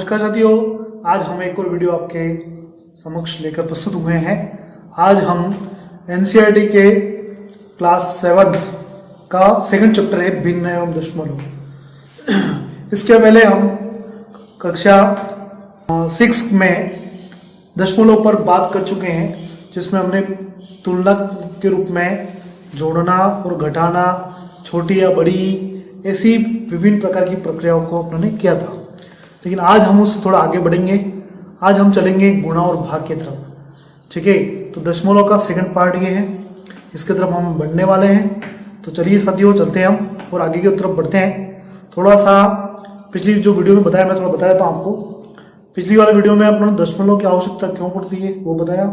नमस्कार साथियों, आज हम एक और वीडियो आपके समक्ष लेकर प्रस्तुत हुए हैं। आज हम एनसीईआरटी के क्लास 7 का सेकंड चैप्टर है भिन्न एवं दशमलव। इसके पहले हम कक्षा 6 में दशमलव पर बात कर चुके हैं, जिसमें हमने तुलना के रूप में जोड़ना और घटाना, छोटी या बड़ी, ऐसी विभिन्न प्रकार की प्रक्रियाओं को अपने किया था। लेकिन आज हम उससे थोड़ा आगे बढ़ेंगे। आज हम चलेंगे गुणा और भाग की तरफ। ठीक है, तो दशमलव का सेकंड पार्ट ये है, इसके तरफ हम बढ़ने वाले हैं। तो चलिए साथियों, चलते हैं हम और आगे की तरफ बढ़ते हैं। थोड़ा सा पिछली जो वीडियो में बताया, मैं थोड़ा बताया था आपको। पिछली वाले वीडियो में अपने दशमलव की आवश्यकता क्यों पड़ती है वो बताया।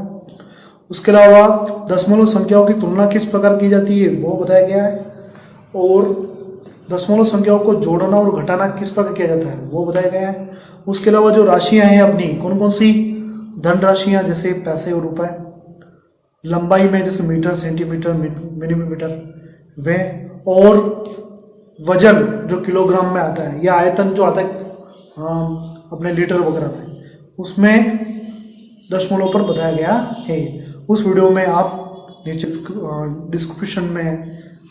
उसके अलावा दशमलव संख्याओं की तुलना किस प्रकार की जाती है वो बताया गया है, और दशमलव संख्याओं को जोड़ना और घटाना किस प्रकार किया जाता है वो बताया गया है। उसके अलावा जो राशियां हैं अपनी, कौन कौन सी धन राशियां, जैसे पैसे और रुपए, लंबाई में जैसे मीटर, सेंटीमीटर, मिलीमीटर वे, और वजन जो किलोग्राम में आता है, या आयतन जो आता है अपने लीटर वगैरह में, उसमें दशमलव पर बताया गया है। उस वीडियो में आप नीचे डिस्क्रिप्शन में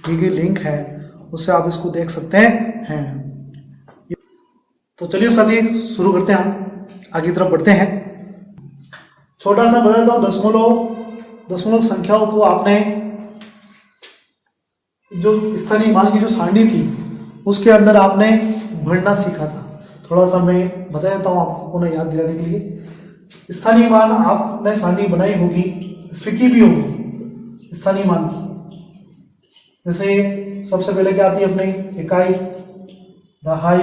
दी गई लिंक है, उससे आप इसको देख सकते हैं। तो चलिए साथी शुरू करते हैं, हम आगे की तरफ बढ़ते हैं। छोटा सा बता देता हूं, दशमलव संख्याओं को आपने जो स्थानीय मान की जो सारणी थी उसके अंदर आपने भरना सीखा था। थोड़ा सा मैं बता देता हूं आपको पुनः याद दिलाने के लिए। स्थानीय मान आपने सारणी बनाई होगी, सीखी भी होगी स्थानीय मान की। जैसे सबसे पहले क्या आती है अपने, इकाई, दहाई,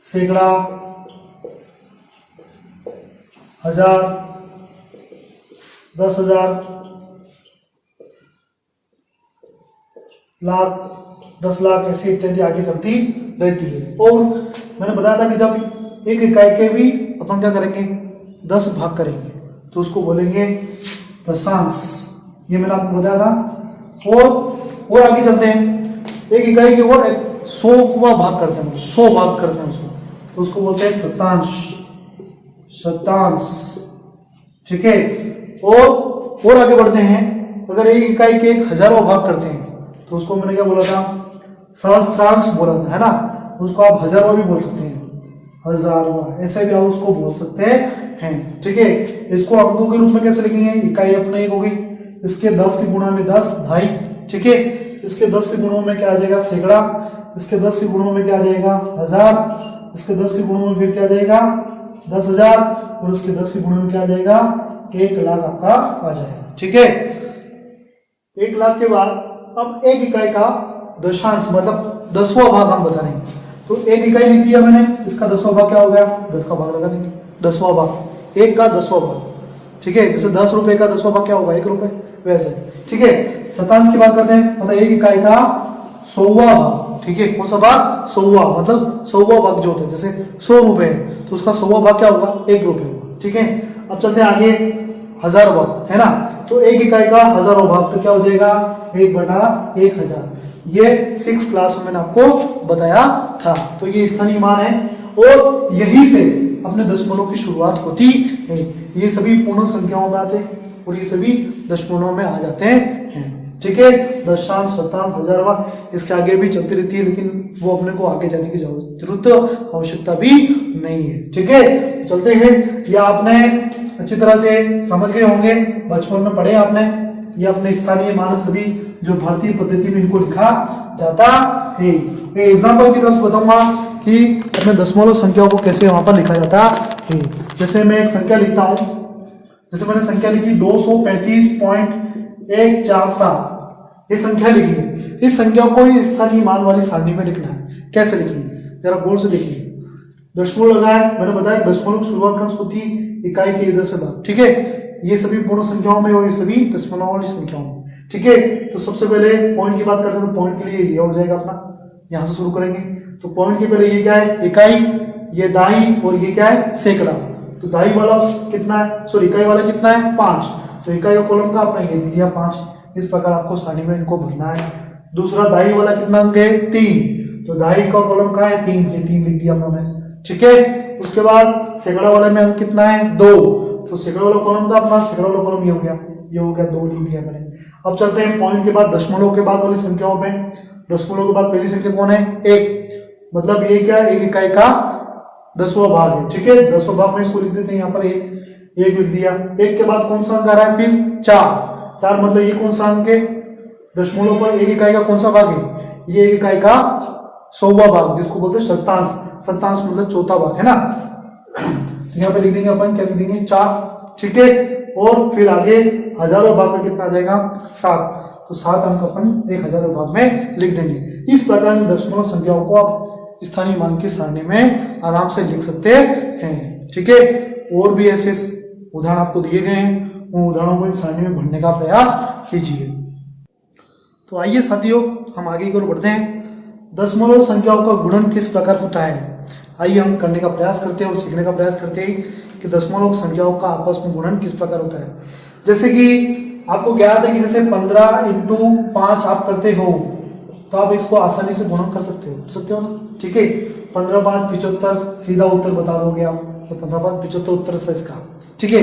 सैकड़ा, हजार, 10,000, लाख, 10 लाख, ऐसी इत्यादि आगे चलती रहती है। और मैंने बताया था कि जब एक इकाई के भी अपन क्या करेंगे, 10 भाग करेंगे तो उसको बोलेंगे दशांश। ये मैंने आपको बताया था। और आगे चलते हैं, एक इकाई के और 100वां भाग करते हैं, 100 भाग करते हैं उसको, तो उसको बोलते हैं शतांश। ठीक है, और आगे बढ़ते हैं। अगर एक इकाई के 1000वां भाग करते हैं तो उसको मैंने क्या बोला था, सहस्त्रांश बोला था, है ना। उसको आप 1000वां भी बोल सकते हैं, 1000वां, ऐसे भी आप उसको बोल सकते हैं। ठीक है, इसको अंकों के रूप में कैसे लिखेंगे, इकाई अपने एक होगी, इसके 10 की गुणा में 10, ढाई। ठीक है, इसके 10 के गुणों में क्या आ जाएगा, सैकड़ा। इसके 10 के गुणों में क्या आ जाएगा, 1000। इसके 10 के गुणों में फिर क्या आ जाएगा, 10,000। और उसके 10 के गुणों में क्या आ जाएगा, 1 लाख आपका आ जाएगा। ठीक है, 1 लाख के बाद अब एक इकाई का दशांश मतलब 10वां भाग हम बता रहे हैं। तो एक इकाई लिख दिया मैंने, इसका 10वां भाग क्या हो गया, 10 का भाग लगा देंगे, 10वां भाग, 1 का 10वां भाग। ठीक है, जैसे 10 रुपए का 10वां भाग क्या होगा, 1 रुपए, वैसे। ठीक है, शतांश की बात करते हैं, मतलब एक इकाई का 100वां भाग। ठीक है, कौन सा भाग, 100वां, मतलब 100वां भाग जो होता है, जैसे 100 रुपए तो उसका 100वां भाग क्या होगा, 1 रुपए होगा। ठीक है, अब चलते हैं आगे, 1000 भाग, है ना। तो एक इकाई का 1000वां भाग तो क्या हो जाएगा, 1/1000। ये 6 क्लास में मैंने आपको बताया था। तो ये स्थानीय मान है, और यही से अपने दशमलव की शुरुआत होती है। ये सभी पूर्ण संख्याओं में आते हैं और ये सभी दशमलव में आ जाते हैं। ठीक है, दशांश, शतांश, हजारवां, इसके आगे भी चलती रहती है, लेकिन वो अपने को आगे जाने की जरूरत, आवश्यकता भी नहीं है। ठीक है, चलते हैं। या आपने अच्छी तरह से समझ गए होंगे, बचपन में पढ़े आपने। ये अपने स्थानीय मान सभी जो भारतीय पद्धति में इनको लिखा जाता है। मैं एग्जाम्पल की तरफ से बताऊंगा कि अपने दशमलव संख्याओं को कैसे वहां पर लिखा जाता है। जैसे मैं एक संख्या लिखता हूं, जैसे मैंने संख्या लिखी 235.147, ये संख्या लिखी है। इस संख्या को ही स्थानीय मान वाली सारणी में लिखना है। कैसे लिखेंगे, जरा गौर से देखिए। दशमलव लगाया, मैंने बताया दशमलव की शुरुआत कहाँ होती है, इकाई के इधर से बाद। ठीक है, ये सभी पूर्ण संख्याओं में और ये सभी दशमलव वाली संख्याओं में। ठीक है, तो सबसे पहले पॉइंट की बात करते हैं, तो पॉइंट के लिए ये हो जाएगा अपना, यहां से शुरू करेंगे। तो पॉइंट के पहले ये क्या है, इकाई, ये दाई, और ये क्या है, सैकड़ा। तो दाई वाला कितना है, सॉरी इकाई वाला कितना है, 5। तो इकाई का कॉलम का अपना ये दिया 5। इस प्रकार आपको सारणी में इनको भरना है। दूसरा दाई वाला कितना अंक है, 3। तो दाई का कॉलम कहाँ है, 3, ये 3 लिख दिया हमने। ठीक है, उसके बाद सैकड़ा वाले में अंक कितना है 2, तो सैकड़ा वाला कॉलम का अपना सैकड़ा वाला कॉलम ये हो गया 2 लिख दिया मैंने। अब चलते हैं पॉइंट के बाद दशमलव के बाद वाली संख्याओं पे। दशमलव के बाद पहली संख्या कौन है 1, मतलब ये क्या है 1 इकाई का 10वां भाग है, ठीक है। 10वां भाग में इसको लिख देते हैं यहाँ पर 1 लिख दिया। 1 के बाद कौन सा अंक आ रहा है फिर 4 मतलब ये कौन सा अंक है दशमलव पर 1 इकाई का कौन सा भाग है, ये 1 इकाई का 100वां भाग जिसको बोलते हैं शतांश। शतांश मतलब चौथा भाग है ना। यहाँ पे लिख देंगे अपन क्या लिख देंगे 4, ठीक है। और फिर आगे हजारों भाग का कितना आ जाएगा 7, तो 7 अंक अपन 1000 भाग में लिख देंगे। इस प्रकार की दशमलव संख्याओं को आप स्थानीय मान की सारणी में आराम से लिख सकते हैं, ठीक है। और भी ऐसे उदाहरण आपको दिए गए हैं, उन उदाहरणों को सारणी में भरने का प्रयास कीजिए। तो आइए साथियों हम आगे की ओर बढ़ते हैं। दशमलव संख्याओं का गुणन किस प्रकार होता है, आइए हम करने का प्रयास करते हैं और सीखने का प्रयास करते हैं कि दशमलव संख्याओं का आपस में गुणन किस प्रकार होता है। जैसे कि आपको ज्ञात है कि जैसे 15 × 5 आप करते हो तो आप इसको आसानी से गुणन कर सकते हो ना, ठीक है। 15 × 5 = 75 सीधा उत्तर बता दोगे आप, तो 15 × 5 = 75 उत्तर है इसका, ठीक है।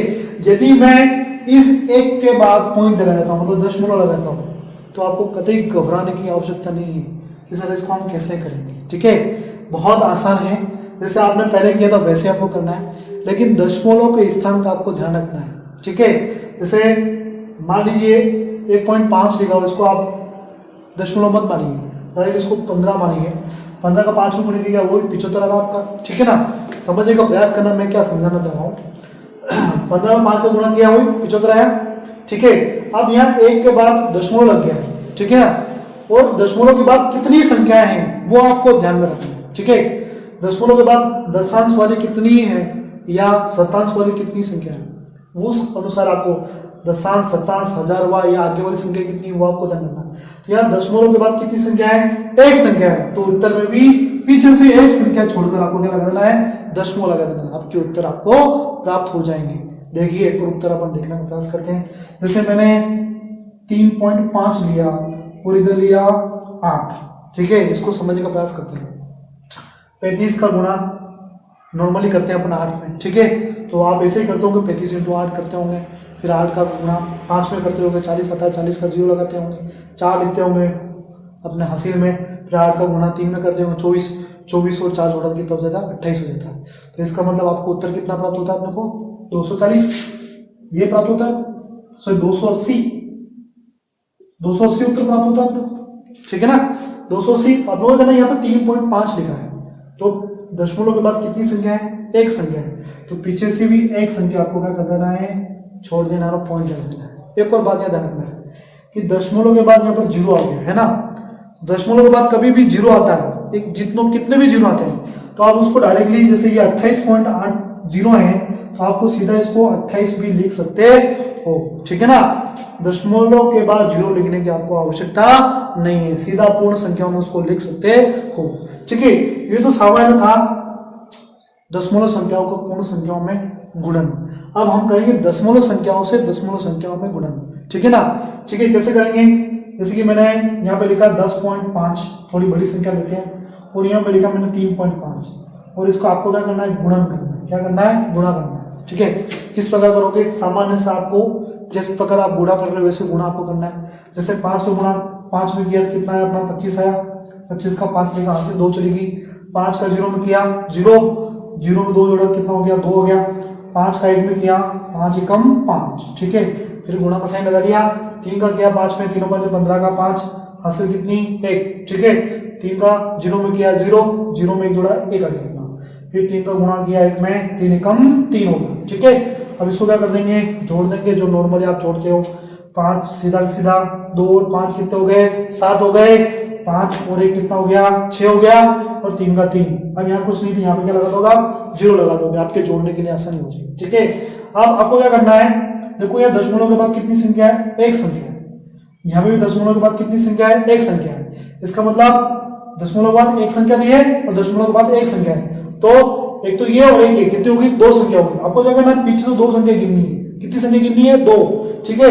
यदि मैं इस 1 के बाद पॉइंट लगा देता हूँ मतलब दशमलव लगाता हूँ तो आपको कतई घबराने की आवश्यकता नहीं है कि सर इसको हम कैसे करेंगे, ठीक है। बहुत आसान है, जैसे आपने पहले किया था वैसे आपको करना है, लेकिन दशमलव के स्थान का आपको ध्यान रखना है, ठीक है। जैसे मान लीजिए 1.5 लिखा हो, इसको आप दशमलव मत मानिए, डायरेक्ट इसको 15 मानिए। 15 का 5 में गुणा वही 75 आ रहा आपका, ठीक है ना। समझने का प्रयास करना मैं क्या समझाना चाह रहा हूँ। 15 में 5 का गुणा किया वही 75 आया, ठीक है। अब यहाँ 1 के बाद दशमलव लग गया है, ठीक है ना। और दशमलव के बाद कितनी संख्याएं हैं वो आपको ध्यान में रखना है, ठीक है। दशमलव के बाद दशांश वाली कितनी है या शतांश वाली कितनी संख्या है, उस अनुसार आपको दशांश, शतांश, हजारवा या आगे वाली संख्या कितनी है वो आपको ध्यान रखना। तो यहाँ दशमलव के बाद कितनी संख्या है, 1 संख्या है, तो उत्तर में भी पीछे से 1 संख्या छोड़कर आपको क्या लगा देना है, दशमलव लगा देना है, आपके उत्तर आपको प्राप्त हो जाएंगे। देखिए एक और उत्तर अपन देखने का प्रयास करते हैं। जैसे मैंने 3.5 लिया और इधर लिया 8, ठीक है। इसको समझने का प्रयास करते हैं। 35 का गुणा नॉर्मली करते हैं अपन 8 में, ठीक है। तो आप ऐसे ही करते होंगे 35 × 8 करते होंगे, फिर 8 का गुणा 5 में करते होंगे, 40 आता है, 40 का 0 लगाते होंगे, 4 लिखते होंगे अपने हासिल में, फिर 8 का गुणा 3 में करते होंगे, 24 और 4 जोड़ा कितना हो जाता है 28 हो जाता है। तो इसका मतलब आपको उत्तर कितना प्राप्त होता है, अपने को 240 ये प्राप्त होता है, सॉरी 280 उत्तर प्राप्त होता है अपने को, ठीक है ना। 280 आप लोगों का ना यहाँ पे 3.5 लिखा है, तो दशमलव के बाद कितनी संख्या है, 1 संख्या है, तो पीछे से भी 1 संख्या आपको क्या कर देना है, छोड़ देना है, पॉइंट लगा देना है। एक और बात याद रखना है कि दशमलव के बाद यहाँ पर 0 आ गया है ना। दशमलव के बाद कभी भी 0 आता है, एक कितने भी 0 आते हैं तो आप उसको डायरेक्टली, जैसे ये 28.80 है तो आपको सीधा इसको 28 भी लिख सकते हो, ठीक है ना। दशमलव के बाद 0 लिखने की आपको आवश्यकता नहीं है, सीधा पूर्ण संख्याओं में उसको लिख सकते हो, ठीक है। ये तो सामान्य था दशमलव संख्याओं को पूर्ण संख्याओं में गुणन। अब हम करेंगे दशमलव संख्याओं से दशमलव संख्याओं में गुणन, ठीक है ना। ठीक है, कैसे करेंगे, जैसे कि मैंने यहाँ पे लिखा 10.5, थोड़ी बड़ी संख्या लेते हैं, और यहाँ पे लिखा मैंने 3.5, और इसको आपको क्या करना है, गुणन करना है। क्या करना है, गुणा करना है, ठीक है। किस प्रकार करोगे, सामान्य से आपको जिस प्रकार आप गुणा कर रहे हो वैसे गुणा आपको करना है। जैसे 5 को गुणा 5 में किया तो कितना है अपना 25 आया, 25 का 5 लेगा, हाथ से 2 चलेगी, 5 का 0 में किया 0 में 2 जोड़ा कितना हो गया, 2 हो गया, 5 का 1 में किया 5 एकम 5, ठीक है। फिर गुणा का साइन लगा दिया, 3 का किया 5 में, 3 5 15 का 5, हासिल कितनी 1, ठीक है। 3 का 0 में किया 0 में 1 जोड़ा 1 आ गया अपना, फिर 3 का गुणा किया 1 में, 3 एकम 3 होगा, ठीक है। अब इसको क्या कर देंगे, जोड़ देंगे, जो नॉर्मली आप जोड़ते हो, 5 सीधा सीधा 2 और 5 कितने हो गए, 7 हो गए, 5 और 1 कितना हो गया, 6 हो गया, और 3 का 3। अब यहाँ कुछ नहीं थी, यहाँ पे क्या लगा दोगा, 0 लगा दोगे, आपके जोड़ने के लिए आसानी हो जाएगी, ठीक है। अब आपको क्या करना है, देखो यहाँ दशमलव के बाद कितनी संख्या है, 1 संख्या है, यहाँ पे भी दशमलव के बाद कितनी संख्या है, 1 संख्या है। इसका मतलब दशमलव के बाद 1 संख्या दी है और दशमलव के बाद 1 संख्या है, तो एक तो ये और एक ये कितनी होगी, 2 संख्या होगी। आपको क्या करना है, पीछे से 2 संख्या गिननी है, कितनी संख्या गिननी है, 2, ठीक है,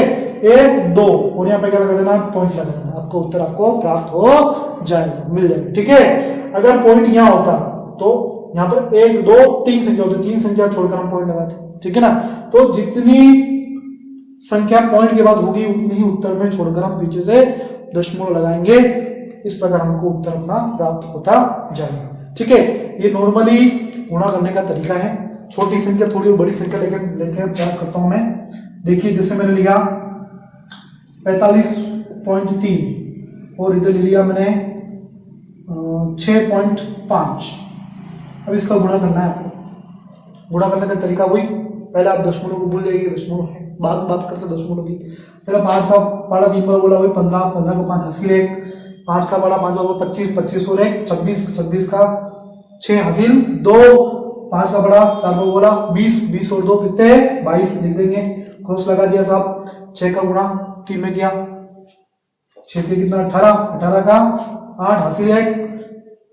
1 2, और यहाँ पे क्या लगा देना, पॉइंट लगा देना, आपको उत्तर आपको प्राप्त हो जाएगा, मिल जाएगा, ठीक है। अगर पॉइंट यहाँ होता तो यहाँ पर 1 2 3 संख्या होती है, 3 संख्या छोड़कर हम पॉइंट लगाते हैं, ठीक है ना। तो जितनी संख्या पॉइंट के बाद होगी उतनी ही उत्तर में छोड़कर हम पीछे से दशमलव लगाएंगे। इस प्रकार हमको उत्तर अपना प्राप्त होता जाएगा, ठीक है। ये नॉर्मली गुणा करने का तरीका है। छोटी संख्या थोड़ी बड़ी संख्या लेकर प्रयास करता हूं मैं। देखिए जैसे मैंने लिया 45.3 और इधर ले लिया मैंने 6.5। अब इसका गुणा करना है आपको। गुणा करने का तरीका वही, पहले आप दशमलव को भूल जाइए, दशमलव है, बात करते दशमलव की। पहले 5 का पाड़ा 3 बार बोला, वही 15, 15 को 5 हासिल 1, 5 का पाड़ा 5 बार 25, 25 और 1 26, 26 का 6 हासिल 2, 5 का बड़ा 4 बार बोला 20, 20 और 2 कितने 22 लिख देंगे, क्रॉस लगा दिया साहब। 6 का गुणा 3 में किया, 6 के कितना 18, 18 का 8 हासिल 1,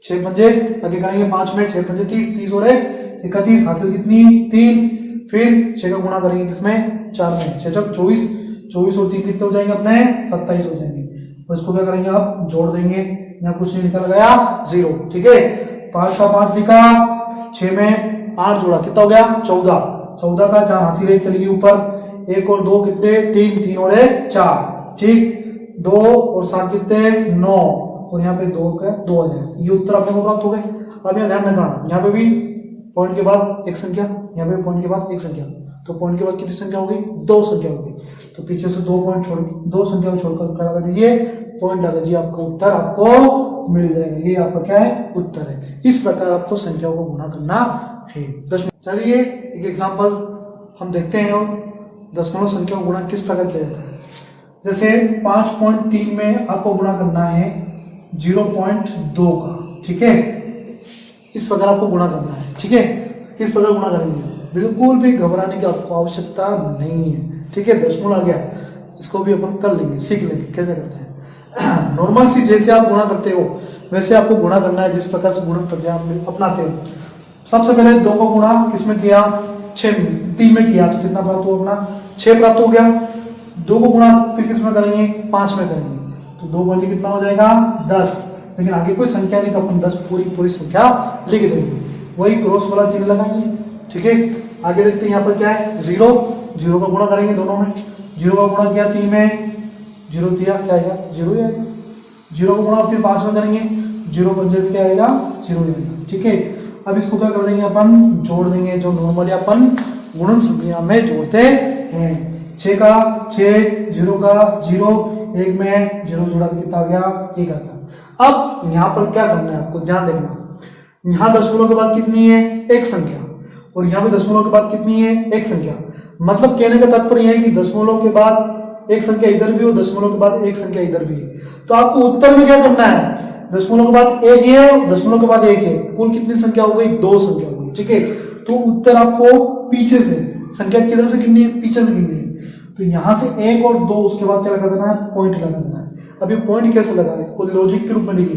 6 पंजे आगे करेंगे 5 में, 6 पंजे 30, 30 और 1 31 हासिल कितनी 3। फिर 6 का गुणा करेंगे किसमें 4 में, 6 6 24, 24 और 3 कितने हो जाएंगे अपने 27 हो जाएंगे। और इसको क्या करेंगे आप जोड़ देंगे, यहाँ कुछ नहीं निकल गया 0, ठीक है। 5 का 5 लिखा, 6 में 8 जोड़ा कितना हो गया 14, 14 का 4 हासिल 1 चलेगी ऊपर, 1 और 2 कितने 3, 3 और 1 4, ठीक। 2 और 7 कितने 9 और यहाँ पे 2 का 2 आ जाए। ये उत्तर अपने को प्राप्त हो गए। अब यहाँ ध्यान रखना, यहाँ पे भी पॉइंट के बाद एक संख्या, यहाँ पे पॉइंट के बाद एक संख्या, तो पॉइंट के बाद कितनी संख्या होगी 2 संख्या होगी। तो पीछे से 2 पॉइंट छोड़ 2 संख्या को छोड़कर क्या लगा दीजिए पॉइंट लगा दीजिए, आपका उत्तर आपको मिल जाएगा। ये आपका क्या है उत्तर है। इस प्रकार आपको संख्याओं को गुणा करना है। चलिए एक एग्जाम्पल हम देखते हैं और दशमलव संख्या को गुणा किस प्रकार किया जाता है। जैसे 5.3 में आपको गुणा करना है 0.2 का, ठीक है। इस प्रकार आपको गुणा करना है, ठीक है। किस प्रकार गुणा करेंगे, बिल्कुल भी घबराने की आपको आवश्यकता नहीं है, ठीक है। दशमलव आ गया, इसको भी अपन कर लेंगे, सीख लेंगे कैसे करते हैं। नॉर्मल सी जैसे आप गुणा करते हो वैसे आपको गुणा करना है, जिस प्रकार से गुणन प्रक्रिया अपनाते हो। सबसे पहले 2 को गुणा किसमें किया 3 में किया, तो कितना प्राप्त हुआ अपना 6 प्राप्त हो गया। 2 को गुणा फिर किसमें करेंगे 5 में करेंगे, तो 2 बजे कितना हो जाएगा 10। लेकिन आगे कोई संख्या नहीं तो अपन 10 पूरी संख्या लिख देंगे, वही क्रॉस वाला चिन्ह लगाएंगे, ठीक है। आगे देखते हैं यहाँ पर क्या है 0 का गुणा करेंगे दोनों में। 0 का गुणा किया 3 में, 0 दिया क्या आएगा 0 ही आएगा। 0 का गुणा फिर 5 में करेंगे, 0 पंजे क्या आएगा 0 आएगा, ठीक है। अब इसको क्या कर देंगे अपन जोड़ देंगे, जो नॉर्मली अपन गुणन प्रक्रिया में जोड़ते हैं। 6 का 6, 0 का 0, 1 में 0 जोड़ा तो कितना आ गया 1 आ गया। अब यहाँ पर क्या करना है आपको ध्यान देखना, यहाँ दशमलव के बाद कितनी है एक संख्या, और यहाँ पे दशमलव के बाद कितनी है एक संख्या। मतलब कहने का तात्पर्य यह है कि दशमलव के बाद एक संख्या इधर भी हो, दशमलव के बाद एक संख्या इधर भी है। तो आपको उत्तर में क्या करना है, दशमलव के बाद एक है, दशमलव के बाद एक है, कुल कितनी संख्या हो गई 2 संख्या हो गई, ठीक है। तो उत्तर आपको पीछे से संख्या किधर से गिननी है पीछे से गिननी है। तो यहां से 1 और 2 उसके बाद क्या लगा देना है पॉइंट लगा देना है। अब ये पॉइंट कैसे लगा, इसको लॉजिक के रूप में लिखिए।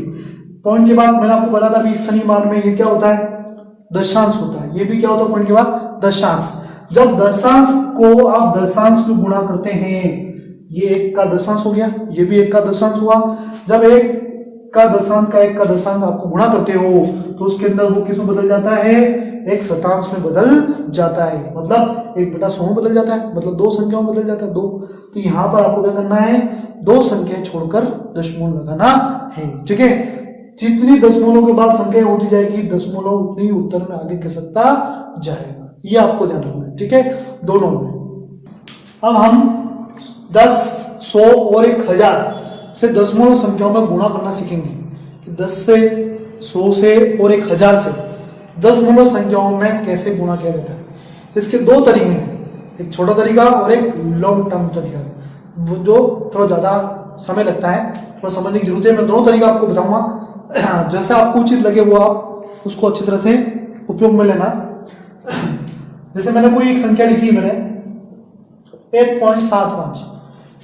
पॉइंट के बाद मैंने आपको बताया था स्थानीय मान में ये क्या होता है दशांश होता है। ये भी क्या होता है पॉइंट के बाद दशांश। जब दशांश को आप दशांश में गुणा करते हैं, ये 1 का दशांश हो गया, ये भी 1 का दशांश हुआ। जब 1 का दशांश आपको गुणा करते हो तो उसके अंदर वो किस में बदल जाता है एक शतांश में बदल जाता है, मतलब 1/100 में बदल जाता है, मतलब 2 संख्याओं में बदल जाता है 2। तो यहाँ पर आपको क्या करना है 2 संख्याएं छोड़कर दशमलव लगाना है, ठीक है। जितनी दशमलव के बाद संख्या होती जाएगी दशमलव उतनी उत्तर में आगे खिसकता जाएगा, ये आपको ध्यान रखना है, ठीक है दोनों में। अब हम 10, 100 और 1000 से दशमलव संख्याओं में गुणा करना सीखेंगे कि 10 से 100 से और 1000 से दशमलव संख्याओं में कैसे गुणा किया जाता है। इसके 2 तरीके हैं, एक छोटा तरीका और एक लॉन्ग टर्म तरीका, जो थोड़ा ज्यादा समय लगता है, थोड़ा समझने की जरूरत है। मैं दोनों तरीका आपको बताऊंगा, जैसा आपको उचित लगे वो आप उसको अच्छी तरह से उपयोग में लेना। जैसे मैंने कोई एक संख्या लिखी है, मैंने 1.75,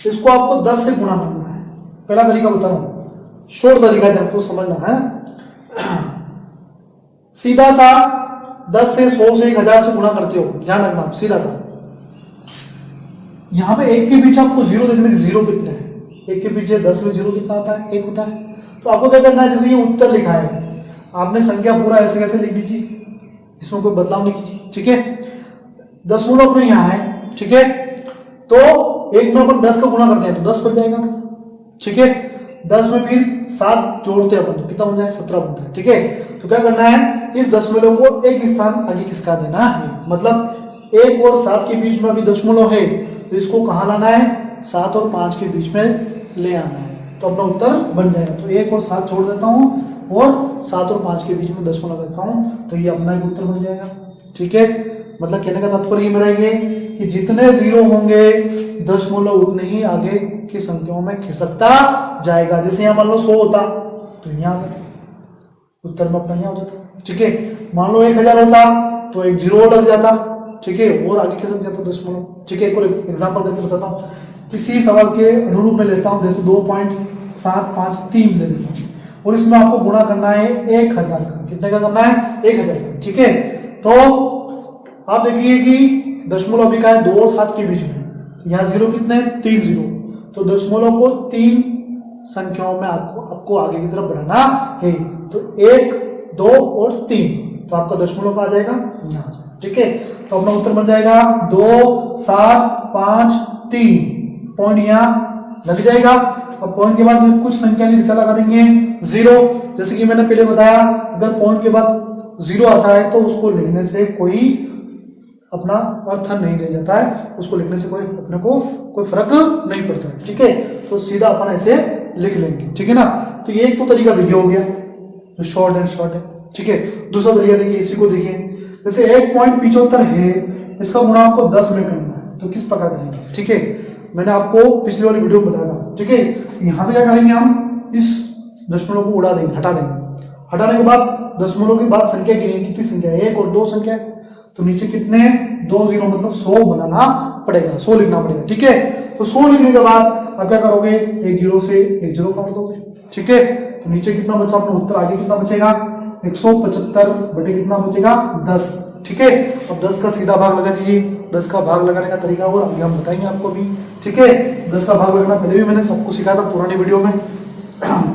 इसको आपको 10 से गुणा करना है। पहला तरीका बता रहा हूं, शॉर्ट तरीका है, आपको समझना है। सीधा सा 10 से 100 से 1000 से गुणा करते हो, ध्यान रखना सीधा सा। यहां पे 1 के पीछे आपको 0 देखने में 0 कितना है, 1 के पीछे 10 में 0 कितना आता है 1 होता है। तो आपको क्या करना है, जैसे ये उत्तर लिखा है आपने संख्या पूरा ऐसे कैसे लिख दीजिए, इसमें कोई बदलाव नहीं कीजिए, ठीक है। दशमलव अपने यहाँ है, ठीक है, तो एक में अपन 10 का गुणा करते हैं तो 10 बन जाएगा, ठीक है। 10 में फिर 7 जोड़ते हैं अपन तो कितना बन जाए 17 बनता है, ठीक है। तो क्या करना है, इस दशमलव को एक स्थान आगे खिसका देना है, मतलब 1 और 7 के बीच में अभी दशमलव है तो इसको कहाँ लाना है, 7 और 5 के बीच में ले आना है, तो अपना उत्तर बन जाएगा। तो 1 और 7 छोड़ देता हूँ और 7 और 5 के बीच में दशमलव रखता हूँ, तो ये अपना एक उत्तर बन जाएगा, ठीक है। मतलब कहने का तात्पर्य मेरा ये कि जितने जीरो होंगे दशमलव उतने ही आगे की संख्याओं में खिसकता जाएगा। जैसे यहाँ मान लो 100 होता तो यहाँ आ जाता, उत्तर में अपना यहाँ हो जाता, ठीक है। मान लो 1000 होता तो एक जीरो लग जाता, ठीक है, और आगे खिसक जाता दशमलव, ठीक है। एक और एग्जाम्पल करके बताता हूँ, इसी सवाल के अनुरूप में लेता हूँ, जैसे 2.753 ले लेता हूँ और इसमें आपको गुणा करना है 1000 का, कितने का करना है 1000 का, ठीक है। तो आप देखिए कि दशमलव अभी का है 2 और 7 के बीच में, तो यहाँ जीरो कितने 3 जीरो, तो दशमलव को 3 संख्याओं में आपको आगे की तरफ बढ़ाना है, तो 1 2 और 3, तो आपका दशमलव का आ जाएगा यहाँ, ठीक है। तो अपना उत्तर बन जाएगा 2 7 5 3, पॉइंट यहाँ लग जाएगा। अब पॉइंट के बाद कुछ संख्या लगा देंगे 0, जैसे कि मैंने पहले बताया अगर पॉइंट के बाद 0 आता है तो उसको लिखने से कोई अपना अर्थ नहीं रह जाता है, उसको लिखने से अपने को कोई फर्क नहीं पड़ता है, ठीक है। तो सीधा अपन ऐसे लिख लेंगे, ठीक है ना। तो ये एक तो तरीका देखिए हो गया जो शॉर्ट है, ठीक है। दूसरा तरीका देखिए, इसी को देखिए, जैसे 1.75 है, इसका गुणा आपको 10 में करना है, तो किस प्रकार करेंगे, ठीक है। मैंने आपको पिछली वाली वीडियो में बताया था, ठीक है। यहां से क्या करेंगे, हम इस दशमलव को उड़ा देंगे, हटा देंगे। हटाने के बाद दशमलव के बाद संख्या गिनेंगे, कितनी संख्या है 1 और 2 संख्या है, तो नीचे कितने 2 जीरो मतलब 100 बनाना पड़ेगा, 100 लिखना पड़ेगा, ठीक है। तो 100 लिखने के बाद आप क्या करोगे, एक जीरो से एक जीरो काट दोगे, ठीक है। तो नीचे कितना बचा अपना उत्तर, आगे कितना बचेगा 175 बटे कितना बचेगा 10, ठीक है। अब 10 का सीधा भाग लगा दीजिए, 10 का भाग लगाने का तरीका और आगे हम बताएंगे आपको भी, ठीक है। 10 का भाग लगाना पहले भी मैंने सबको सिखाया था पुरानी वीडियो में।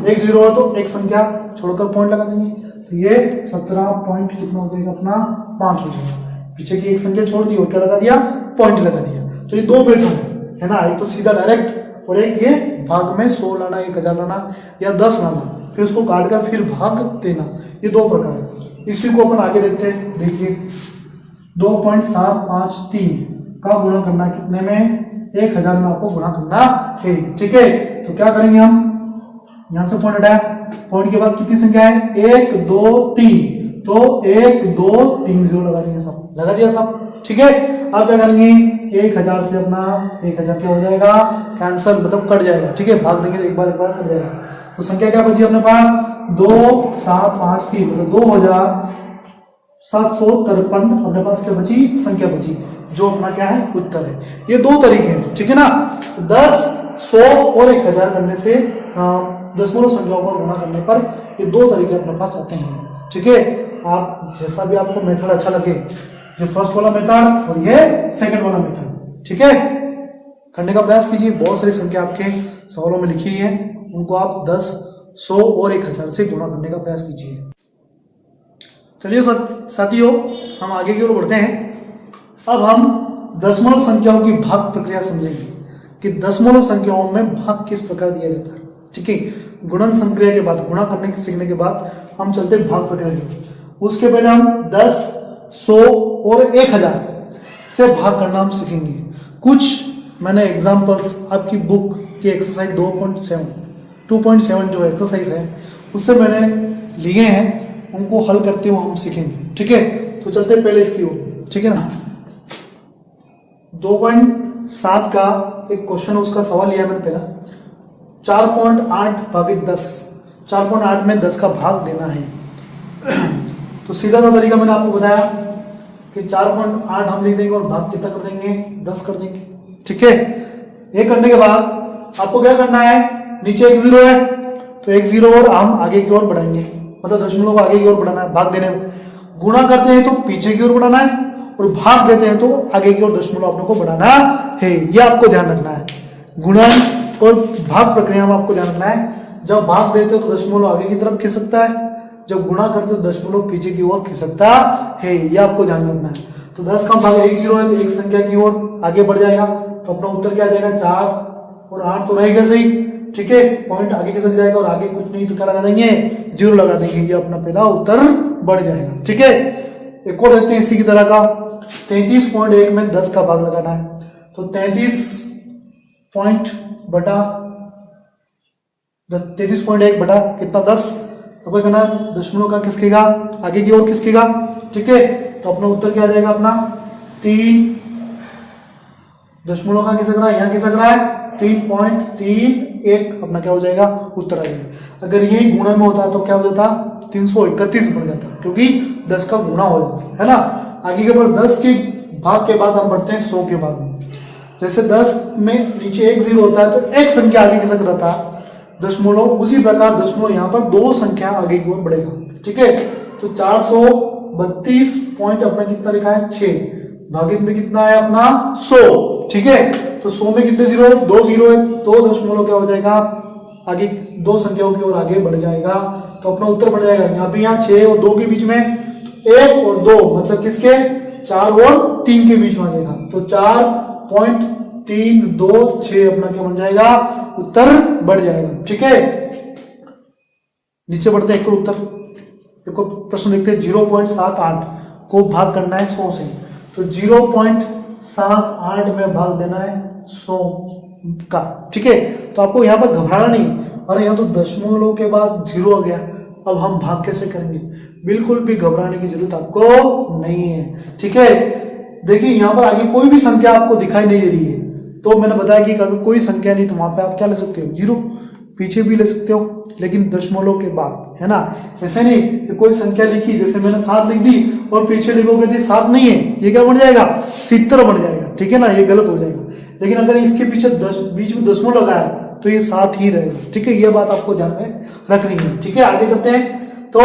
एक जीरो है तो एक संख्या छोड़कर पॉइंट लगा देंगे, तो ये 17 पॉइंट कितना हो जाएगा अपना 5 हो जाएगा। पीछे की एक संख्या छोड़ दी और क्या लगा दिया, पॉइंट लगा दिया। तो ये 2 मेथड है ना, एक तो सीधा डायरेक्ट और एक ये भाग में 100 लाना, 1000 लाना या 10 लाना, फिर उसको काट कर फिर भाग देना, ये 2 प्रकार है। इसी को अपन आगे देखते हैं, देखिए 2.753 का गुणा करना कितने में 1000 में आपको गुणा करना है, ठीक है। तो क्या करेंगे हम, यहां से पॉइंट हटाया, पॉइंट के बाद कितनी संख्या है 1 2 3, तो 1 2 3 जीरो लगा देंगे, सब लगा दिया सब, ठीक है। अब क्या करेंगे 1000 से अपना 1000 क्या हो जाएगा कैंसल, मतलब कट जाएगा, ठीक है। भाग देंगे तो एक बार कट जाएगा, तो संख्या क्या बची अपने पास 2753, मतलब 2753 अपने पास क्या बची संख्या बची, जो अपना क्या है उत्तर है। ये 2 तरीके हैं, ठीक है ना। तो 10 100 और 1000 करने से दशमलव संख्याओं का गुणा करने पर ये 2 तरीके अपने पास आते हैं, ठीक है। आप जैसा भी आपको मेथड अच्छा लगे, ये फर्स्ट वाला मेथड और ये सेकंड वाला मेथड, ठीक है, करने का प्रयास कीजिए। बहुत सारी संख्या आपके सवालों में लिखी है, उनको आप 10 100 और 1000 से गुणा करने का प्रयास कीजिए। चलिए साथियों, हम आगे की ओर बढ़ते हैं। अब हम दशमलव संख्याओं की भाग प्रक्रिया समझेंगे कि दशमलव संख्याओं में भाग किस प्रकार दिया जाता है, ठीक है। गुणन संक्रिया के बाद, गुणा करने के सीखने के बाद हम चलते हैं भाग प्रक्रिया की। उसके पहले हम 10 100 और 1000 से भाग करना हम सीखेंगे। कुछ मैंने एग्जांपल्स आपकी बुक की एक्सरसाइज 2.7 जो एक्सरसाइज है उससे मैंने लिए हैं, उनको हल करते हुए हम सीखेंगे, ठीक है। तो चलते हैं पहले इसकी ओर, ठीक है ना। 2.7 का एक क्वेश्चन, उसका सवाल लिया मैंने पहला, 4.8 भागित 10, 4.8 में 10 का भाग देना है। तो सीधा सा तरीका मैंने आपको बताया कि 4.8 हम लिख देंगे और भाग कितना कर देंगे 10 कर देंगे, ठीक है। ये करने के बाद आपको क्या करना है, नीचे एक जीरो है तो एक जीरो और हम आगे की ओर बढ़ाएंगे, मतलब दशमलव को आगे की ओर बढ़ाना है। भाग देने में गुणा करते हैं तो पीछे की ओर बढ़ाना है और भाग देते हैं तो आगे की ओर दशमलव अपने को बढ़ाना है, ये आपको ध्यान रखना है। गुणन और भाग प्रक्रिया में आपको ध्यान रखना है, जब भाग देते हो तो दशमलव आगे की तरफ खिसकता है, जब गुणा करते तो दशमलव पीछे की ओर खिसकता है, ये आपको ध्यान रखना है। तो 10 का भाग 1 0 है तो एक संख्या की ओर आगे बढ़ जाएगा, तो अपना उत्तर क्या आ जाएगा 4 और 8 तो रहेगा सही, ठीक है। पॉइंट आगे खिसक जाएगा और आगे कुछ नहीं तो क्या लगा देंगे 0 लगा देंगे, ये अपना पहला उत्तर बढ़ जाएगा, ठीक है। एक और देखते हैं इसी की तरह का 33.1 में 10 का भाग लगाना है, तो 33.1 बटा कितना 10, तो कोई कहना दशमलव का खिसकेगा आगे की ओर खिसकेगा, ठीक है। तो अपना उत्तर क्या आ जाएगा अपना 3 दशमलव का खिसक रहा है, यहाँ खिसक रहा है 3.31 अपना क्या हो जाएगा उत्तर आ जाएगा। अगर ये गुणा में होता तो क्या हो जाता 331 बन जाता, क्योंकि 10 का गुणा हो जाता है ना। आगे के बाद 10 के भाग के बाद हम बढ़ते हैं 100 के भाग में। जैसे 10 में नीचे 1 0 होता है तो एक संख्या आगे खिसक रहा था दशमलव, उसी प्रकार दशमलव यहाँ पर 2 संख्या आगे की ओर बढ़ेगा, ठीक है। तो 432 पॉइंट अपना कितना लिखा है 6 भागित में कितना है अपना 100, ठीक है। तो 100 में कितने 0 है 2 0 है, तो दशमलव क्या हो जाएगा आगे 2 संख्याओं की ओर आगे बढ़ जाएगा, तो अपना उत्तर बढ़ जाएगा। यहाँ पे यहाँ 6 और 2 के बीच में 1 और 2 मतलब किसके 4 और 3 के बीच में आ जाएगा, तो 4.326 अपना क्या बन जाएगा उत्तर बढ़ जाएगा, ठीक है। नीचे बढ़ते हैं एक और उत्तर, एक और प्रश्न देखते हैं 0.78 को भाग करना है 100 से, तो 0.78 में भाग देना है 100 का, ठीक है। तो आपको यहाँ पर घबराना नहीं, अरे यहाँ तो दशमलव के बाद 0 आ गया, अब हम भाग कैसे करेंगे, बिल्कुल भी घबराने की जरूरत आपको नहीं है, ठीक है। देखिए यहाँ पर आगे कोई भी संख्या आपको दिखाई नहीं दे रही है, तो मैंने बताया कि अगर कोई संख्या नहीं तो वहां पे आप क्या ले सकते हो 0, पीछे भी ले सकते हो, लेकिन दशमलव के बाद, है ना। ऐसे नहीं कि कोई संख्या लिखी जैसे मैंने 7 लिख दी और पीछे लिखोगे तो 7 नहीं है, ये क्या बन जाएगा 70 बन जाएगा, ठीक है ना, ये गलत हो जाएगा। लेकिन अगर इसके पीछे बीच में दशमलव लगाया तो ये 7 ही रहेगा, ठीक है। ये बात आपको ध्यान में रखनी है, ठीक है। आगे चलते हैं, तो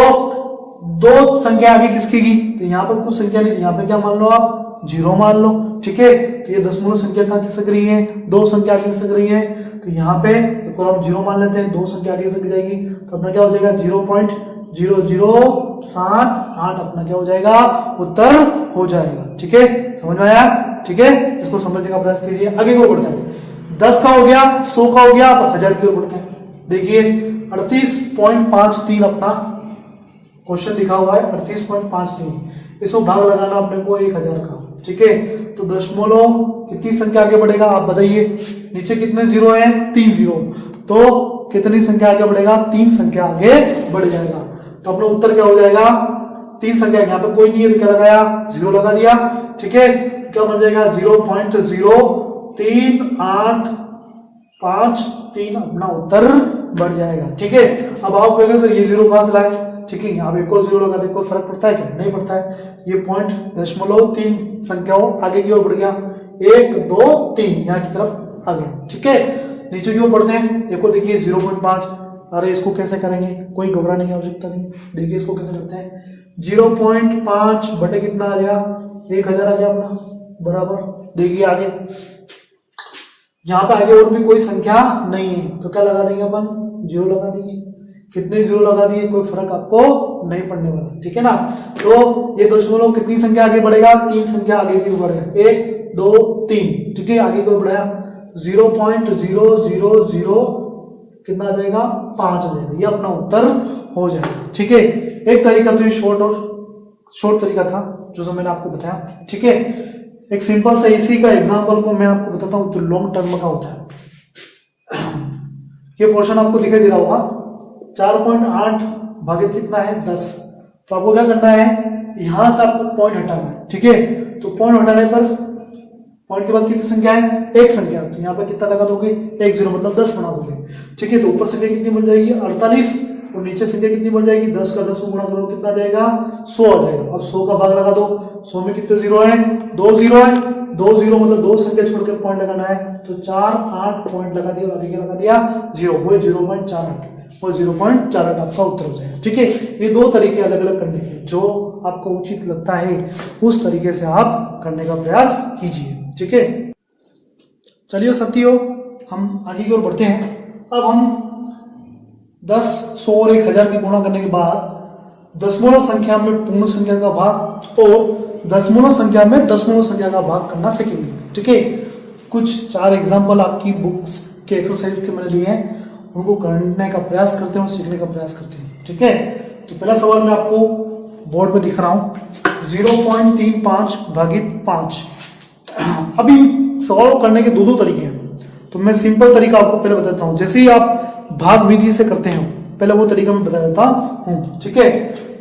2 संख्या आगे किसकी, तो यहाँ पर कुछ संख्या नहीं, यहाँ पे क्या मान लो आप 0 मान लो, ठीक है। तो ये दशमलव संख्या कहाँ खिसक रही है 2 संख्या आगे खिसक रही है, तो यहाँ पे एक और हम 0 मान लेते हैं, 2 संख्या आगे खिसक जाएगी, तो अपना क्या हो जाएगा 0.0078 अपना क्या हो जाएगा उत्तर हो जाएगा, ठीक है। समझ में आया, ठीक है। इसको समझने का प्रयास कीजिए। आगे को बढ़ते हैं, 10 का हो गया 100 का हो गया, अब 1000 की ओर बढ़ते हैं। देखिए 38.53 अपना क्वेश्चन लिखा हुआ है 38.53, इसको भाग लगाना अपने को 1000 का, ठीक है। तो दशमलव कितनी संख्या आगे बढ़ेगा आप बताइए, नीचे कितने 0 है 3 0, तो कितनी संख्या आगे बढ़ेगा 3 संख्या आगे बढ़ जाएगा, तो अपना उत्तर क्या हो जाएगा 3 संख्या, यहाँ पे कोई नहीं है तो क्या लगाया 0 लगा दिया, ठीक है। क्या बन जाएगा 0.03853 अपना उत्तर बढ़ जाएगा, ठीक है। अब आप कहेंगे सर ये 0 कहां से लाए, ठीक है। यहाँ पे एक और 0 लगा दे, कोई फर्क पड़ता है क्या, नहीं पड़ता है। ये पॉइंट दशमलव 3 संख्याओं आगे की ओर बढ़ गया, 1 2 3 यहाँ की तरफ आ गया, ठीक है। नीचे की ओर बढ़ते हैं, एक और देखिए 0.5, अरे इसको कैसे करेंगे, कोई घबराने की आवश्यकता नहीं। देखिए इसको कैसे करते हैं, 0.5 बटे कितना आ जाएगा 1000 आ गया अपना बराबर। देखिए आगे यहाँ पे आगे और भी कोई संख्या नहीं है, तो क्या लगा देंगे अपन 0 लगा देंगे, कितने 0 लगा दिए कोई फर्क आपको नहीं पड़ने वाला, ठीक है ना। तो ये दशमलव कितनी संख्या आगे बढ़ेगा 3 संख्या आगे की बढ़ेगा, 1 2 3, ठीक है। आगे कोई बढ़ाया 0.000 कितना आ जाएगा 5 आ जाएगा, ये अपना उत्तर हो जाएगा, ठीक है। एक तरीका तो ये शॉर्ट तरीका था जो मैंने आपको बताया, ठीक है। एक सिंपल सा इसी का एग्जांपल को मैं आपको बताता हूं जो लॉन्ग टर्म का होता है। ये पोर्शन आपको दिखाई दे रहा होगा 4.8 भागे कितना है 10, तो आपको क्या करना है यहां से आपको पॉइंट हटाना है, ठीक है। तो पॉइंट हटाने पर पॉइंट के बाद कितनी संख्या है एक संख्या, तो यहाँ पर कितना लगा दोगे 1 0 मतलब 10 बना दोगे, ठीक है। तो ऊपर संख्या कितनी बन जाएगी 48 और नीचे संख्या कितनी बन जाएगी 10 का 10 को गुणा करो कितना जाएगा 100 आ जाएगा। अब 100 का भाग लगा दो, 100 में कितने 0 है 2 0 है, 2 0 मतलब 2 संख्या छोड़कर पॉइंट लगाना है, तो 4 8 पॉइंट लगा दिया, आगे क्या लगा दिया 0, वो 0.48 और 0.48 आपका उत्तर हो जाएगा, ठीक है। ये 2 तरीके अलग अलग करने के, जो आपको उचित लगता है उस तरीके से आप करने का प्रयास कीजिए, ठीक है। चलिए साथियों हम आगे की ओर बढ़ते हैं। अब हम 10 100 और 1000 की गुणा करने के बाद दशमलव संख्या में पूर्ण संख्या का भाग और दशमलव संख्या में दशमलव संख्या का भाग करना सीखेंगे। ठीक है, कुछ 4 एग्जाम्पल आपकी बुक्स के एक्सरसाइज के मैंने लिए हैं, उनको करने का प्रयास करते हैं और सीखने का प्रयास करते हैं। ठीक है, तो पहला सवाल मैं आपको बोर्ड पे दिखा रहा हूं, 0.35 भागित 5। अभी सवाल को करने के दो तरीके हैं, तो मैं सिंपल तरीका आपको पहले बताता हूं। जैसे ही आप भाग विधि से करते हैं पहले वो तरीका मैं बता देता हूं। ठीक है,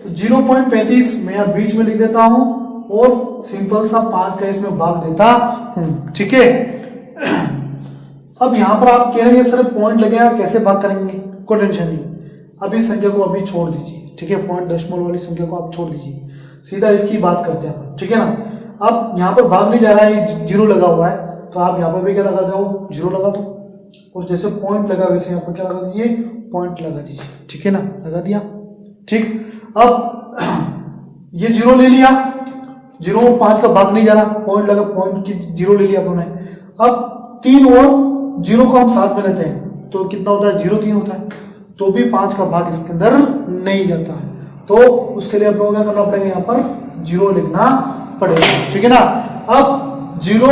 तो 0.35 मैं यहाँ बीच में लिख देता हूं और सिंपल सा 5 का इसमें भाग देता हूं। ठीक है, अब यहां पर आप कह रहे हैं सर पॉइंट लगेगा कैसे भाग करेंगे, कोई टेंशन नहीं, अब इस संख्या को अभी छोड़ दीजिए। ठीक है, पॉइंट दशमलव वाली संख्या को आप छोड़ दीजिए, सीधा इसकी बात करते हैं। ठीक है ना, अब यहाँ पर भाग नहीं जा रहा है, 0 लगा हुआ है, तो आप यहाँ पर भी क्या लगा दो, 0 लगा दो, और जैसे पॉइंट लगा वैसे यहाँ पर क्या लगा दीजिए, पॉइंट लगा दीजिए। ठीक है ना, लगा दिया। ठीक, अब ये 0 ले लिया, 0 5 का भाग नहीं जा रहा, पॉइंट लगा, पॉइंट की 0 ले लिया आपने। अब 3 और 0 को हम साथ में लेते हैं तो कितना होता है, 0 3 होता है, तो भी 5 का भाग इसके अंदर नहीं जाता है, तो उसके लिए आपको क्या करना पड़ेगा, यहाँ पर 0 लिखना पड़ेगा। ठीक है ना, अब 0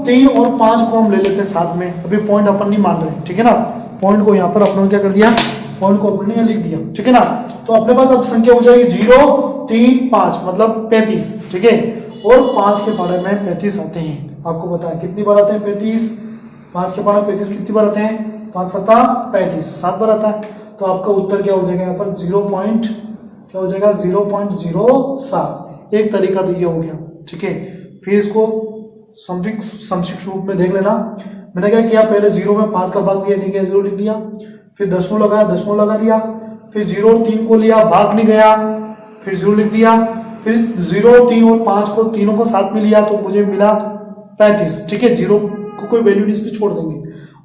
3 और 5 को हम ले लेते हैं साथ में, अभी पॉइंट अपन नहीं मान रहे। ठीक है ना, पॉइंट को यहाँ पर अपने क्या कर दिया, पॉइंट को अपने यहाँ लिख दिया। ठीक है ना, तो अपने पास अब संख्या हो जाएगी 0 3 5 मतलब 35। ठीक है, और 5 के पाड़े में 35 आते हैं, आपको पता है कितनी बार आते हैं 35, 5 के पाड़े 35 कितनी बार आते हैं, 5 7 35, 7 बार आता है। तो आपका उत्तर क्या हो जाएगा यहाँ पर 0.07। एक तरीका तो ये हो गया। ठीक है, फिर इसको समशिक रूप में देख लेना। मैंने क्या किया, पहले 0 में 5 का भाग दिया, नहीं गया 0 लिख दिया, फिर दशमलव लगाया, दशमलव लगा दिया, फिर 0 और 3 को लिया, भाग नहीं गया, फिर 0 लिख दिया, फिर 0 3 और 5 को तीनों को साथ में लिया तो मुझे मिला 35। ठीक है, 0 को कोई वैल्यू नहीं, इसमें छोड़ देंगे,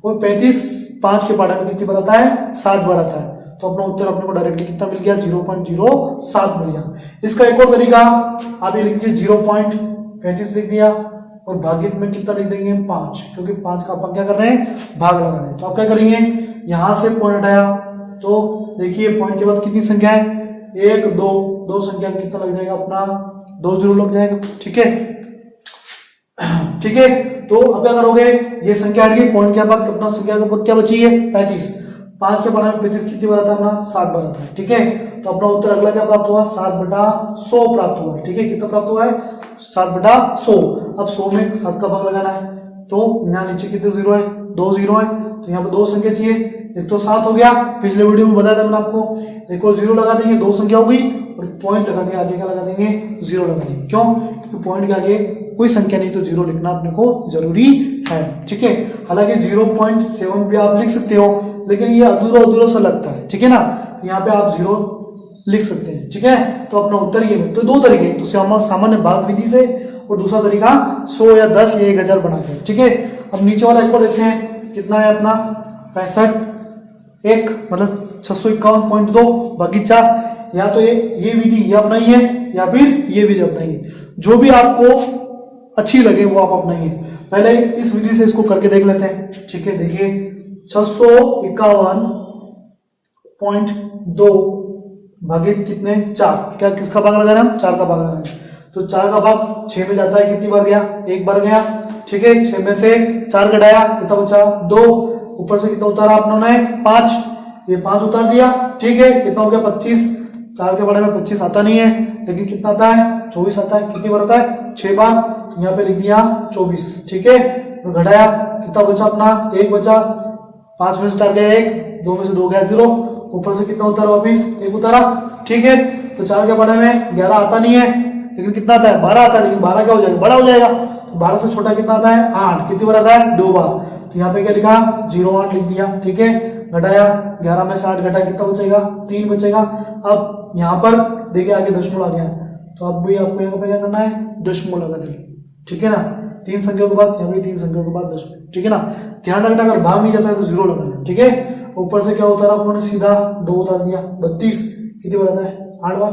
और 35 5 के पाड़े में कितनी बार आता है, 7 बार आता है, तो अपना उत्तर अपने को डायरेक्टली कितना मिल गया, 0.07 मिल गया। इसका एक और तरीका आप ये लिख दीजिए, 0.35 लिख दिया और भागित में कितना लिख देंगे, 5, क्योंकि 5 का अपन क्या कर रहे हैं, भाग लगा रहे हैं। तो आप क्या करेंगे, यहां से पॉइंट हटाया तो देखिए पॉइंट के बाद कितनी संख्या है, 1 2, 2 संख्या कितना लग जाएगा, अपना 2 0 लग जाएगा। ठीक है, ठीक है, तो अब क्या करोगे, ये संख्या हट गई, पॉइंट के बाद अपना संख्या क्या बची है, 35, 5 के पाड़े में 35 कितनी बार आता है, अपना 7 बार आता है। ठीक है, तो अपना उत्तर अगला क्या प्राप्त हुआ, 7/100 प्राप्त हुआ है। ठीक है, कितना प्राप्त हुआ है, 7/100। अब 100 में 7 का भाग लगाना है, तो यहाँ नीचे कितने 0 है, 2 0 है, तो यहाँ पर 2 संख्या चाहिए, एक तो 7 हो गया, पिछले वीडियो में बताया था मैंने आपको, एक और 0 लगा देंगे, 2 संख्या हो गई, और पॉइंट लगा के आगे क्या लगा देंगे, 0 लगा देंगे। क्यों, क्योंकि पॉइंट के आगे कोई संख्या नहीं तो 0 लिखना अपने को जरूरी है। ठीक है, हालांकि 0.7 भी आप लिख सकते हो, लेकिन ये अधूरा अधूरा सा लगता है। ठीक है ना, तो यहाँ पे आप 0 लिख सकते हैं। ठीक है, तो अपना उत्तर ये, तो 2 तरीके, तो सामान्य भाग विधि से, और दूसरा तरीका 100 या 10 या 1000 बना के। ठीक है, अब नीचे वाला एक और देखते हैं, कितना है अपना 65 1 मतलब 651.2 भागित 4, या तो ये विधि ये अपनाई है, या फिर ये विधि अपनाई है, जो भी आपको अच्छी लगे वो आप अपनाइए। पहले इस विधि से इसको करके देख लेते हैं। ठीक है, देखिए 651.2 भागित कितने 4, क्या किसका भाग लगाना है, 4 का भाग लगाना है, तो 4 का भाग 6 में जाता है, कितनी बार गया, 1 बार गया। ठीक है, 6 में से 4 घटाया, कितना बचा 2, ऊपर से कितना उतारा आपने 5, ये 5 उतार दिया। ठीक है, कितना हो गया 25, 4 के बारे में 25 आता नहीं है, लेकिन कितना आता है 24 आता है, कितनी बार आता है 6 बार, तो यहाँ पे लिख दिया 24। ठीक है, तो घटाया, कितना बचा अपना 1 बचा, 5 में से 4 गया 1, 2 में से 2 गया 0, ऊपर से कितना उतारा वापिस 1 उतारा। ठीक है, तो 4 के बारे में 11 आता नहीं है, लेकिन कितना आता है 12 आता है, लेकिन 12 क्या हो जाएगा, बड़ा हो जाएगा, तो 12 से छोटा कितना आता है 8, कितनी बार आता है 2 बार, तो यहाँ पे क्या लिखा 0.8 लिख दिया। ठीक है, घटाया, 11 में से 8 घटाया, कितना बचेगा 3 बचेगा। अब यहाँ पर देखिए आगे दशमलव आ गया, तो अब भी आपको यहाँ पे क्या करना है, दशमलव लगा देंगे। ठीक है ना, 3 संख्या के बाद, यहाँ पे 3 संख्या के बाद दशमलव। ठीक है ना, ध्यान रखना अगर भाग नहीं जाता है तो 0 लगाना। ठीक है, ऊपर से क्या उतारा आपने, सीधा 2 उतार दिया, 32 कितनी बार आता है 8 बार,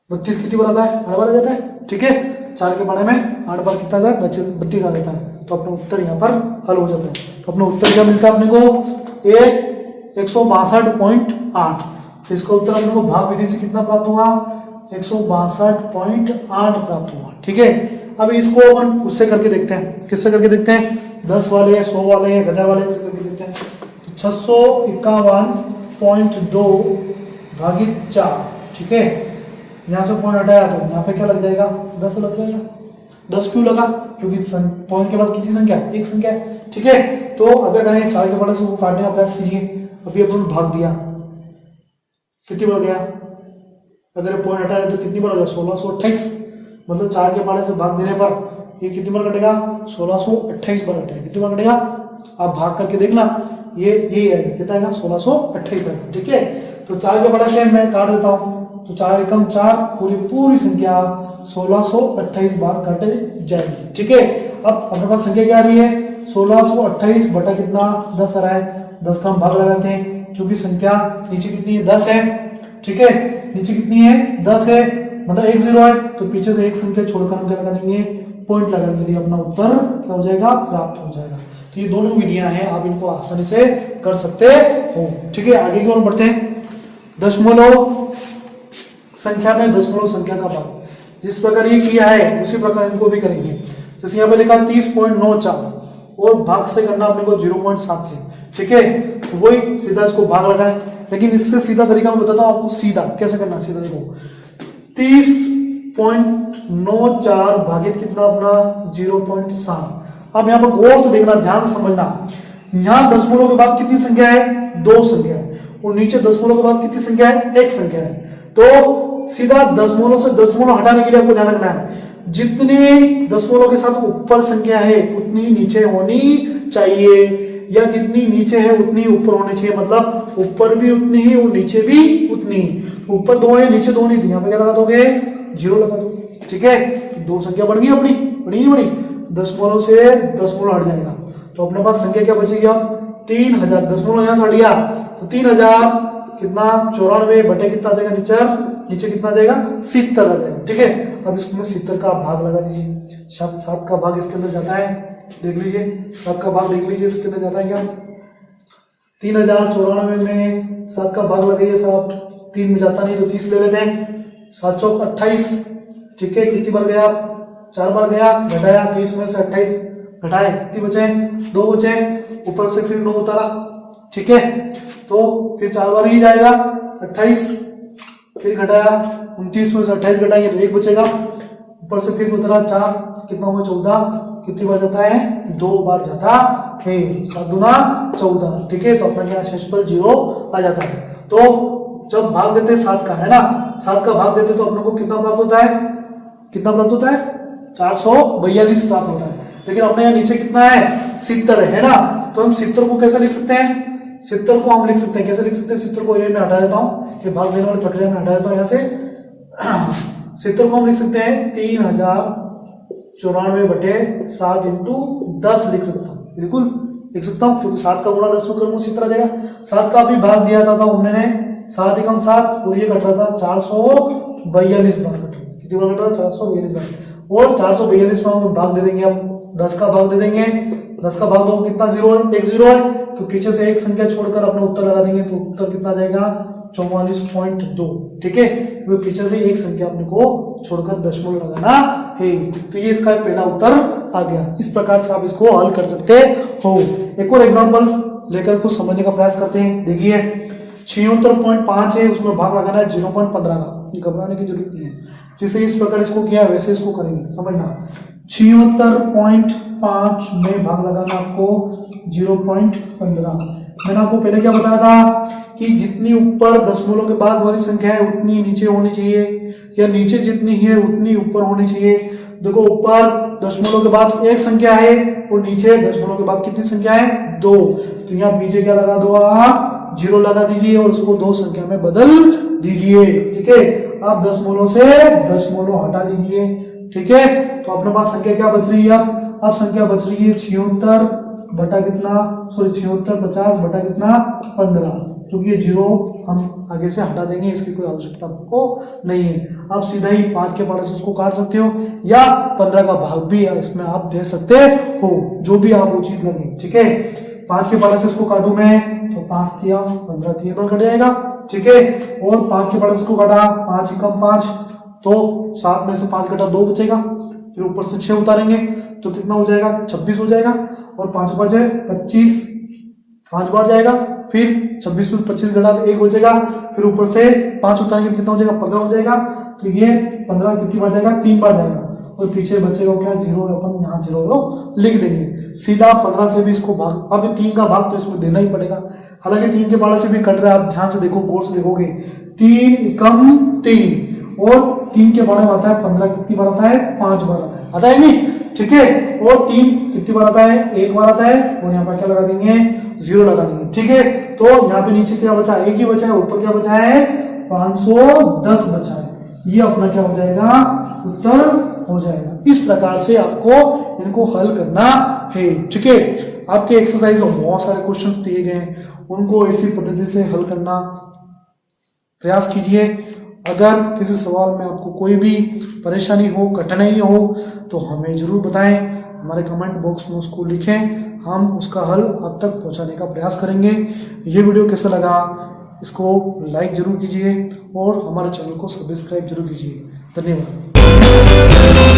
32 कितनी बार आता है 8 बार आ जाता है। ठीक है, 4 के बारे में 8 बार कितना आता है 32 आ जाता है, तो अपना उत्तर यहाँ पर हल हो जाता है। तो अपना उत्तर क्या मिलता है अपने को, 162.8। तो इसका उत्तर हम लोग को भाग विधि से कितना प्राप्त हुआ? 162.8 प्राप्त हुआ। ठीक है, अब इसको अपन उससे करके देखते हैं। किससे करके देखते हैं? 10 वाले, 100 वाले, 1000 वाले से करके देखते हैं। तो 651.2 भागित 4। ठीक है, यहाँ से पॉइंट हटाया तो यहाँ पे क्या लग जाएगा? 10 लग जाएगा। 10 क्यों लगा? क्योंकि पॉइंट के बाद कितनी संख्या? एक संख्या है। ठीक है, तो अगर करें 4 के बड़े से वो काटने का प्रयास कीजिए। अभी अपन भाग दिया, कितनी बढ़ गया? अगर पॉइंट हटाया तो कितनी बार हो गया? 1628। मतलब 4 के पाले से भाग देने पर ये कितनी बार कटेगा? 1628 बार कटेगा। कितनी बार कटेगा? आप भाग करके देखना, ये आएगा, कितना आएगा? 1628 आएगा। ठीक है, तो 4 के पाले से मैं काट देता हूँ, तो 4 एकम 4, पूरी संख्या 1628 बार काटे जाएगी। ठीक है, अब अपने पास संख्या क्या आ रही है? 1628 बटा कितना? 10 आ रहा है। 10 का हम भाग लगाते हैं, क्योंकि संख्या नीचे कितनी है? 10 है। ठीक है, नीचे कितनी है? 10 है, मतलब 1 0 है, तो पीछे से एक संख्या छोड़कर हम क्या लगा देंगे? पॉइंट लगा देंगे। अपना उत्तर क्या हो जाएगा? प्राप्त हो जाएगा। तो ये दोनों विधियां हैं, आप इनको आसानी से कर सकते हो। ठीक है, आगे की ओर बढ़ते हैं। दशमलव संख्या में दशमलव संख्या का भाग, जिस प्रकार ये किया है उसी प्रकार इनको भी करेंगे। जैसे यहाँ पे लिखा 30.94 और भाग से करना अपने को 0.7 से। ठीक है, तो वही सीधा इसको भाग लगाएं, लेकिन इससे सीधा तरीका मैं बताता हूँ आपको। सीधा कैसे करना? सीधा देखो, 30.94 भागित कितना? अपना 0.7। अब यहाँ पर गौर से देखना, ध्यान से समझना। यहाँ दशमलव के बाद कितनी संख्या है? 2 संख्या है, और नीचे दशमलव के बाद कितनी संख्या है? 1 संख्या है। तो सीधा दशमलव से दशमलव हटाने के लिए आपको ध्यान रखना है, जितनी दशमलव के साथ ऊपर संख्या है उतनी नीचे होनी चाहिए, या जितनी नीचे है उतनी ऊपर होनी चाहिए। मतलब ऊपर भी उतनी ही और नीचे भी उतनी। ऊपर 2 है, नीचे 2 नहीं, तो यहाँ पे क्या लगा दोगे? 0 लगा दोगे। ठीक है, 2 संख्या बढ़ गई अपनी, बढ़ी नहीं बढ़ी? दशमलव से दशमलव हट जाएगा, तो अपने पास संख्या क्या बचेगी? अब 3000। दशमलव यहाँ से हट गया, तो 3000 कितना? 94 बटे कितना आ जाएगा? नीचे कितना आ जाएगा? 70 आ जाएगा। ठीक है, अब इसमें 70 का भाग लगा दीजिए। 7 का भाग इसके अंदर जाता है, देख लीजिए। 7 का भाग देख लीजिए, इसके अंदर जाता है क्या? 3094 में 7 का भाग लगाइए साहब। 3 में जाता नहीं, तो 30 ले लेते हैं। 7 चौक 28। ठीक है, कितनी बार गया? 4 बार गया, घटाया। 30 में से 28 घटाए, कितनी बचे? 2 बचे, ऊपर से फिर 9 उतारा। ठीक है, तो फिर 4 बार ही जाएगा। 28 फिर घटाया, 29 में से 28 घटाएंगे तो 1 बचेगा, ऊपर से फिर उतरा 4, कितना हुआ? 14। कितनी बार जाता है? 2 बार जाता है। 7 दूना 14। ठीक है, तो अपना यहाँ शेषफल 0 आ जाता है। तो जब भाग देते हैं 7 का, है ना, 7 का भाग देते तो अपने को कितना प्राप्त होता है? कितना प्राप्त होता है? 442 प्राप्त होता है। लेकिन अपने यहाँ नीचे कितना है? 70 है ना, तो हम 70 को कैसे लिख सकते हैं? 70 को हम लिख सकते हैं, कैसे लिख सकते हैं? 70 को ये मैं हटा देता हूँ, ये भाग देने वाली प्रक्रिया में हटा देता हूँ यहाँ से। 70 को हम लिख सकते हैं 3094 बटे 7 इंटू 10 लिख सकता हूँ, बिल्कुल लिख सकता हूँ, क्योंकि 7 का गुणा 10 में करूँ उसी तरह जाएगा। 7 का भी भाग दिया था हमने 7 एकम 7, और ये कट रहा था 442 बार कट रहा था। कितनी बार कट रहा था? 442 बार, और 442 में हम भाग दे देंगे। अब 10 का भाग दे देंगे। 10 का भाग दो, कितना? 0 है, 1 0 है, तो पीछे से एक संख्या छोड़कर अपना उत्तर लगा देंगे, तो उत्तर कितना आ जाएगा? 44.2। ठीक है, वो पीछे से एक संख्या अपने को छोड़कर दशमलव लगाना है। तो ये इसका पहला उत्तर आ गया। इस प्रकार से आप इसको हल कर सकते हो। एक और एग्जांपल लेकर कुछ समझने का प्रयास करते हैं। देखिए 76.5 है, उसमें भाग लगाना है 0.15 का। घबराने की जरूरत नहीं है, जैसे इस प्रकार इसको किया वैसे इसको करेंगे, समझना। 76.5 में भाग लगाना आपको 0.15। मैंने आपको पहले क्या बताया था कि जितनी ऊपर दशमलव के बाद वाली संख्या है उतनी नीचे होनी चाहिए, या नीचे जितनी है उतनी ऊपर होनी चाहिए। देखो ऊपर दशमलव के बाद एक संख्या है और नीचे दशमलव के बाद कितनी संख्या है? 2। तो यहाँ पीछे क्या लगा दो? आप 0 लगा दीजिए और उसको 2 संख्या में बदल दीजिए। ठीक है, आप दशमलव से दशमलव हटा दीजिए। ठीक है, तो अपने पास संख्या क्या बच रही है? अब संख्या बच रही है 76 बटा कितना? 76 50 बटा कितना? 15, क्योंकि ये 0 हम आगे से हटा देंगे, इसकी कोई आवश्यकता आपको नहीं है। आप सीधा ही 5 के पास उसको काट सकते हो, या 15 का भाग भी इसमें आप दे सकते हो, जो भी आप उचित लगे। ठीक है, 5 के 12 से इसको काटू मैं तो 5 दिया 15 दिया कट जाएगा, ठीक है। और 5 के 12 से इसको काटा 5 कम 5 तो 7 में से 5 घटा 2 बचेगा, फिर ऊपर से 6 उतारेंगे तो कितना हो जाएगा 26 हो जाएगा। और 5 5 है 25, 5 बार जाएगा, फिर 26 में 25 घटा 1 हो जाएगा, फिर ऊपर से 5 उतारेंगे कितना हो जाएगा 15 हो जाएगा। तो ये 15 कितनी बार जाएगा 3 बार जाएगा, और पीछे बचेगा क्या 0, अपन यहाँ 0 लिख देंगे सीधा। 15 से भी इसको भाग, अब 3 का भाग तो इसमें देना ही पड़ेगा, हालांकि 3 के 12 से भी कट रहा है, आप ध्यान से देखो गौर से देखोगे 3 कम 3 और 3 के 12 में आता है 15 कितनी बार आता है 5 बार आता है नहीं, ठीक है। और 3 कितनी बार आता है 1 बार आता है, और यहाँ पर क्या लगा देंगे 0 लगा देंगे, ठीक है। तो यहाँ पे नीचे क्या बचा 1 ही बचा है, ऊपर क्या बचा है 510 बचा है, ये अपना क्या हो जाएगा उत्तर हो जाएगा। इस प्रकार से आपको इनको हल करना है, ठीक है। आपके एक्सरसाइज में बहुत सारे क्वेश्चंस दिए गए हैं, उनको इसी पद्धति से हल करना प्रयास कीजिए। अगर किसी सवाल में आपको कोई भी परेशानी हो, कठिनाई हो तो हमें जरूर बताएं, हमारे कमेंट बॉक्स में उसको लिखें, हम उसका हल आप तक पहुंचाने का प्रयास करेंगे। ये वीडियो कैसा लगा इसको लाइक जरूर कीजिए और हमारे चैनल को सब्सक्राइब जरूर कीजिए। धन्यवाद।